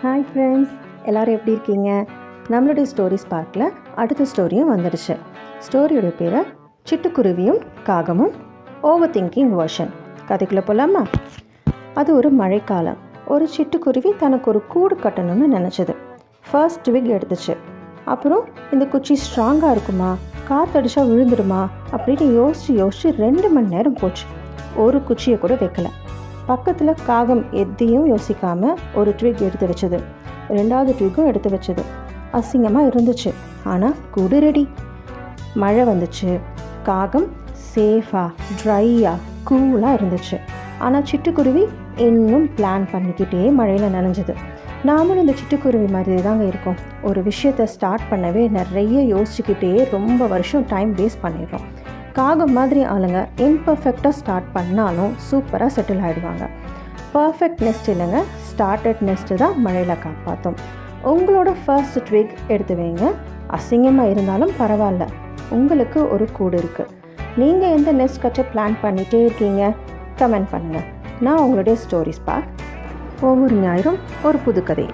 Hi friends, எல்லோரும் எப்படி இருக்கீங்க? நம்மளுடைய ஸ்டோரிஸ் பார்க்கில் அடுத்த ஸ்டோரியும் வந்துடுச்சு. ஸ்டோரியோட பேர் சிட்டுக்குருவியும் காகமும் ஓவர் திங்கிங் வெர்ஷன். கதைக்குள்ளே போகலாமா? அது ஒரு மழைக்காலம். ஒரு சிட்டுக்குருவி தனக்கு ஒரு கூடு கட்டணும்னு நினச்சது. ஃபர்ஸ்ட் ட்விக் எடுத்துச்சு. அப்புறம் இந்த குச்சி ஸ்ட்ராங்காக இருக்குமா, காற்றடிச்சா விழுந்துடுமா அப்படின்னு யோசித்து 2 மணி நேரம் போச்சு. ஒரு குச்சியை கூட வைக்கலை. பக்கத்தில் காகம் எதையும் யோசிக்காமல் ஒரு ட்விக் எடுத்து வச்சது. 2வது ட்விக்கும் எடுத்து வச்சது. அசிங்கமாக இருந்துச்சு, ஆனால் கூடு ரெடி. மழை வந்துச்சு. காகம் சேஃபாக ட்ரையாக கூலாக இருந்துச்சு. ஆனால் சிட்டுக்குருவி இன்னும் பிளான் பண்ணிக்கிட்டே மழையில் நனைஞ்சுது. நாமளும் இந்த சிட்டுக்குருவி மாதிரி தாங்க இருக்கோம். ஒரு விஷயத்தை ஸ்டார்ட் பண்ணவே நிறைய யோசிச்சுக்கிட்டே ரொம்ப வருஷம் டைம் வேஸ்ட் பண்ணிடுறோம். காகம் மாதிரி ஆளுங்க இம்பர்ஃபெக்டாக ஸ்டார்ட் பண்ணாலும் சூப்பராக செட்டில் ஆகிடுவாங்க. பர்ஃபெக்ட் நெஸ்ட் இல்லைங்க, ஸ்டார்டட் நெஸ்ட்டு தான் மழையில் காப்பாற்றும். உங்களோட ஃபர்ஸ்ட் ட்விக் எடுத்து வைங்க. அசிங்கமாக இருந்தாலும் பரவாயில்ல, உங்களுக்கு ஒரு கூடு இருக்குது. நீங்கள் எந்த நெஸ்ட் கட்ட பிளான் பண்ணிகிட்டே இருக்கீங்க? கமெண்ட் பண்ணுங்கள். நான் உங்களுடைய ஸ்டோரிஸ் பார்க் ஒவ்வொரு ஞாயிறும் ஒரு புது கதை.